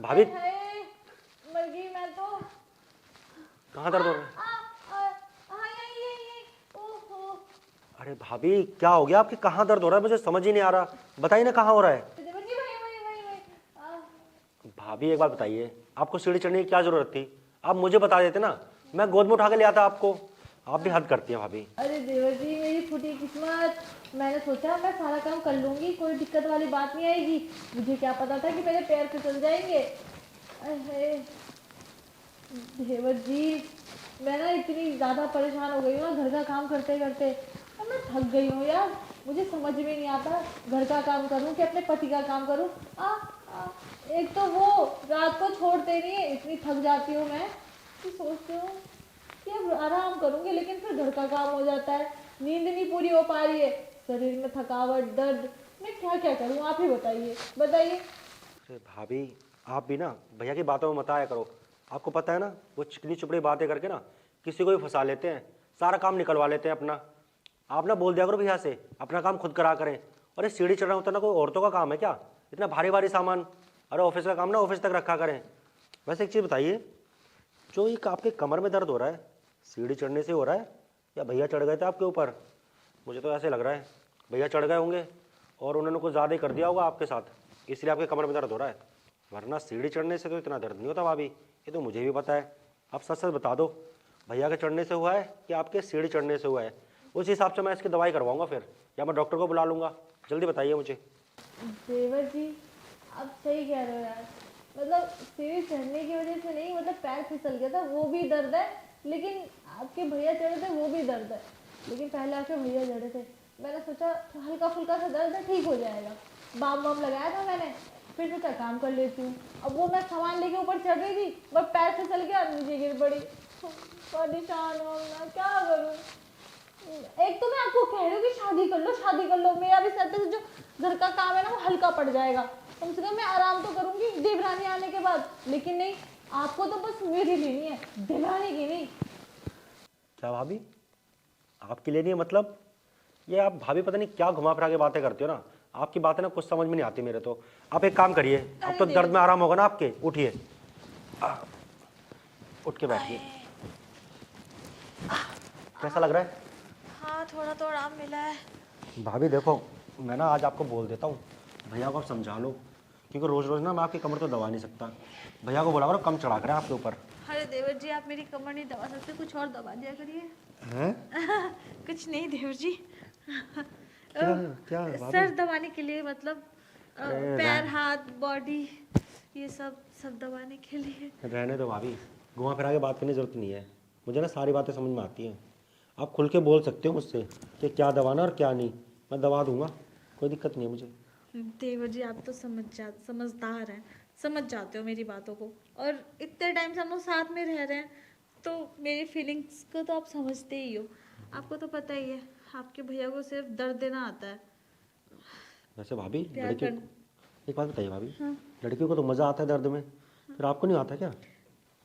भाभी मर गई मैं तो। कहाँ दर्द हो रहा है? हाँ यही ओहो। अरे भाभी क्या हो गया आपके? कहाँ दर्द हो रहा है? मुझे समझ ही नहीं आ रहा। बताइए ना कहाँ हो रहा है। देवर जी वही भाभी एक बात बताइए, आपको सीढ़ी चढ़ने की क्या जरूरत थी? आप मुझे बता देते ना, मैं गोद में उठा के ले आता आपको। आप भी हद करती हैं भाभी। अरे देवर जी मेरी फूटी किस्मत। मैंने सोचा मैं सारा काम कर लूंगी, कोई दिक्कत वाली बात नहीं आएगी। मुझे क्या पता था कि मेरे पैर फिसल जाएंगे। अरे देवर जी मैं ना इतनी ज़्यादा परेशान हो गई हूँ घर का काम करते करते। अब मैं थक गई हूँ यार। मुझे समझ में नहीं आता घर का काम करूँ कि अपने पति का काम करूँ। एक तो वो रात को छोड़ते नहीं है, इतनी थक जाती हूँ मैं कि सोचती हूँ कि अब आराम करूँगी, लेकिन फिर घर का काम हो जाता है। नींद नहीं पूरी हो पा रही है, शरीर में थकावट दर्द। मैं क्या क्या करूँ आप ही बताइए बताइए। अरे भाभी आप भी ना भैया की बातों में मत आया करो। आपको पता है ना, वो चिकनी चुपड़ी बातें करके ना किसी को भी फंसा लेते हैं, सारा काम निकलवा लेते हैं अपना। आप ना बोल दिया करो भैया से अपना काम खुद करा करें। और ये सीढ़ी चढ़ना उतरना कोई औरतों का काम है क्या? इतना भारी भारी सामान। अरे ऑफिस का काम ना ऑफिस तक रखा करें। वैसे एक चीज़ बताइए, जो ये आपके कमर में दर्द हो रहा है, सीढ़ी चढ़ने से हो रहा है या भैया चढ़ गए थे आपके ऊपर? मुझे तो ऐसे लग रहा है भैया चढ़ गए होंगे और उन्होंने कुछ ज़्यादा ही कर दिया होगा आपके साथ, इसलिए आपके कमर में दर्द हो रहा है। वरना सीढ़ी चढ़ने से तो इतना दर्द नहीं होता भाभी, ये तो मुझे भी पता है। आप सच सच बता दो, भैया के चढ़ने से हुआ है कि आपके सीढ़ी चढ़ने से हुआ है? उस हिसाब से मैं इसकी दवाई करवाऊंगा फिर, या मैं डॉक्टर को बुला लूँगा। जल्दी बताइए मुझे। देवर जी आप सही कह रहे हो यार। मतलब सीढ़ी चढ़ने की वजह से नहीं, मतलब पैर फिसल गया था वो भी दर्द है, लेकिन आपके भैया चढ़े थे वो भी दर्द है। लेकिन पहले आपके भैया चढ़े थे, मैंने सोचा हल्का फुल्का सा दर्द है ठीक हो जाएगा। बाम वाम लगाया था मैंने, फिर सोचा काम कर लेती हूँ। अब वो मैं सामान लेके ऊपर चढ़ रही थी, बस पैर फिसल गया और नीचे गिर पड़ी। परेशान हो मैं क्या करूँ। एक तो मैं आपको कह रही हूँ कि शादी कर लो। मेरा भी सर पे जो घर का काम है ना वो हल्का पड़ जाएगा। कम से कम मैं आराम तो करूंगी देवरानी आने के बाद। लेकिन नहीं, आपको तो बस मेरी लेनी है, देवरानी की नहीं। क्या भाभी आपके लिए नहीं है मतलब? ये आप भाभी पता नहीं क्या घुमा फिरा के बातें करती हो ना। आपकी बातें ना कुछ समझ में नहीं आती मेरे तो। आप एक काम करिए, अब अरे तो देवर दर्द में आराम होगा ना आपके। उठिए, उठ के बैठिए। कैसा लग रहा है? हाँ थोड़ा तो आराम मिला है। भाभी देखो, मैं ना आज आपको बोल देता हूँ, भैया को आप समझा लो, क्योंकि रोज़ रोज़ ना मैं आपकी कमर तो दबा नहीं सकता। भैया को बोला करो कम चढ़ा करें आपके ऊपर। अरे देवर जी आप मेरी कमर नहीं दबा सकते, कुछ और दबा दिया करिए। हैं? कुछ नहीं देवर जी। क्या? क्या भाभी? सर दबाने के लिए, मतलब अरे पैर हाथ बॉडी ये सब सब दबाने के लिए। रहने दो भाभी, घुमा फिरा के बात करने की जरूरत नहीं है। मुझे ना सारी बातें समझ में आती हैं। आप खुल के बोल सकते हो मुझसे कि क्या दबाना और क्या नहीं, मैं दबा दूंगा, कोई दिक्कत नहीं है मुझे। देवर जी आप तो समझदार हैं, समझ जाते हो मेरी बातों को। और इतने टाइम से हम लोग साथ में रह रहे हैं तो मेरी फीलिंग्स को तो आप समझते ही हो। आपको तो पता ही है आपके भैया को सिर्फ दर्द देना आता है, वैसे भाभी प्यार लड़कियों कर। एक बात बताइए भाभी, हाँ। लड़कियों को तो मज़ा आता है दर्द में, फिर आपको नहीं आता क्या?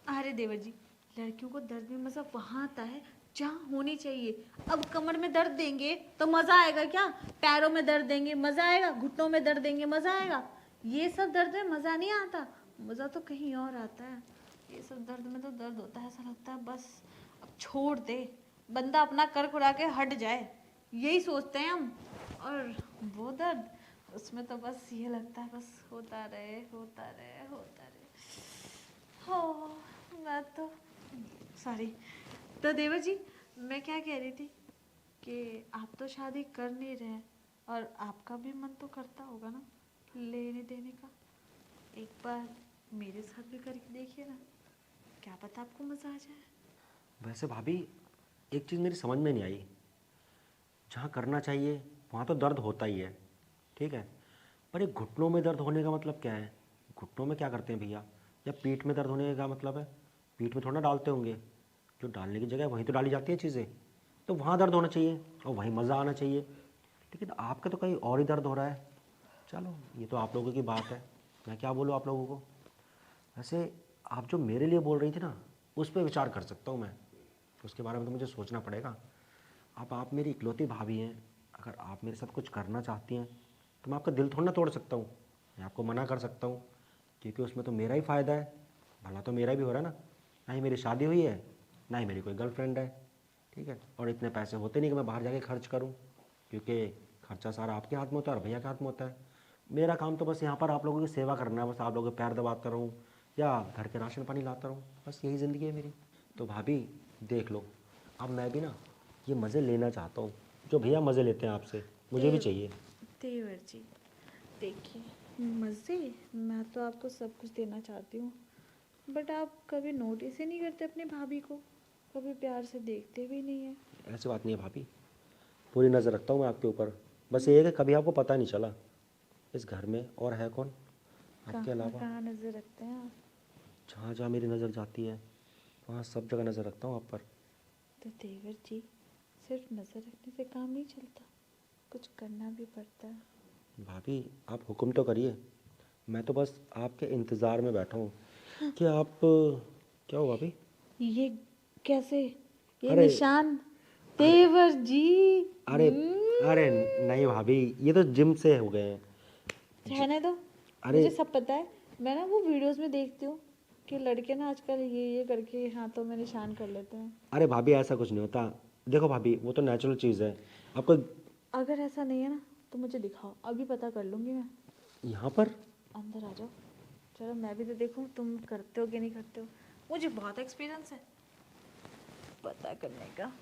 अरे देवर जी लड़कियों को दर्द में मज़ा वहाँ आता है जहाँ होनी चाहिए। अब कमर में दर्द देंगे तो मज़ा आएगा क्या? पैरों में दर्द देंगे मज़ा आएगा, घुटनों में दर्द देंगे मज़ा आएगा? ये सब दर्द में मज़ा नहीं आता, मज़ा तो कहीं और आता है। ये सब दर्द में तो दर्द होता है, ऐसा लगता है बस अब छोड़ दे, बंदा अपना कर कुरा के हट जाए, यही सोचते हैं हम। और वो दर्द, उसमें तो बस ये लगता है बस होता रहे होता रहे होता रहे। हाँ मैं तो सॉरी। तो देवर जी मैं क्या कह रही थी कि आप तो शादी कर नहीं रहे और आपका भी मन तो करता होगा ना लेने देने का। एक बार मेरे साथ भी करके देखिए ना, क्या पता आपको मज़ा आ जाए। वैसे भाभी एक चीज़ मेरी समझ में नहीं आई, जहाँ करना चाहिए वहाँ तो दर्द होता ही है, ठीक है, पर ये घुटनों में दर्द होने का मतलब क्या है? घुटनों में क्या करते हैं भैया? या पीठ में दर्द होने का मतलब है? पीठ में थोड़ा ना डालते होंगे, जो डालने की जगह है वहीं तो डाली जाती है चीज़ें, तो वहाँ दर्द होना चाहिए और वहीं मज़ा आना चाहिए। लेकिन आपका तो कहीं और ही दर्द हो रहा है। चलो ये तो आप लोगों की बात है, मैं क्या बोलूँ आप लोगों को। वैसे आप जो मेरे लिए बोल रही थी ना, उस पर विचार कर सकता हूँ मैं, उसके बारे में तो मुझे सोचना पड़ेगा। अब आप मेरी इकलौती भाभी हैं, अगर आप मेरे साथ कुछ करना चाहती हैं तो मैं आपका दिल थोड़ा ना तोड़ सकता हूँ, मैं आपको मना कर सकता हूँ क्योंकि उसमें तो मेरा ही फ़ायदा है, भला तो मेरा भी हो रहा है ना। ना ही मेरी शादी हुई है, ना ही मेरी कोई गर्लफ्रेंड है, ठीक है। और इतने पैसे होते नहीं कि मैं बाहर जाके खर्च करूं, क्योंकि खर्चा सारा आपके हाथ में होता है और भैया के हाथ में होता है। मेरा काम तो बस यहाँ पर आप लोगों की सेवा करना है, बस आप लोगों के पैर दबाता रहूँ या घर के राशन पानी लाता रहूँ, बस यही ज़िंदगी है मेरी। तो भाभी देख लो, अब मैं भी ना ये मज़े लेना चाहता हूँ, जो भैया मज़े लेते हैं आपसे, मुझे भी चाहिए। देवर जी देखिए, मज़े मैं तो आपको सब कुछ देना चाहती हूँ, बट आप कभी नोटिस ही नहीं करते अपनी भाभी को, कभी प्यार से देखते भी नहीं है। ऐसी बात नहीं है भाभी, पूरी नज़र रखता हूँ मैं आपके ऊपर। बस ये है कि कभी आपको पता नहीं चला इस घर में और है कौन आपके कहाँ अलावा। कहाँ नज़र रखते हैं आप? जहाँ जहाँ मेरी नज़र जाती है वहाँ सब जगह नज़र रखता हूँ आप पर। तो देवर जी, सिर्फ नज़र रखने से काम नहीं चलता, कुछ करना भी पड़ता है। भाभी आप हुक्म तो करिए, मैं तो बस आपके इंतज़ार में बैठा हूँ कि आप क्या हुआ भाभी? ये कैसे, ये अरे निशान देवर जी? अरे अरे नहीं भाभी, ये तो जिम से हो गए हैं। रहने दो, अरे मुझे सब पता है। मैं ना वो वीडियोस में देखती हूँ कि लड़के ना आजकल ये करके हाथों में निशान कर लेते हैं। अरे भाभी ऐसा कुछ नहीं होता, देखो भाभी वो तो नेचुरल चीज़ है। आपको अगर ऐसा नहीं है ना तो मुझे दिखाओ, अभी पता कर लूँगी मैं। यहाँ पर अंदर आ जाओ, चलो मैं भी तो देखूँ तुम करते हो कि नहीं करते हो। मुझे बहुत एक्सपीरियंस है पता करने का।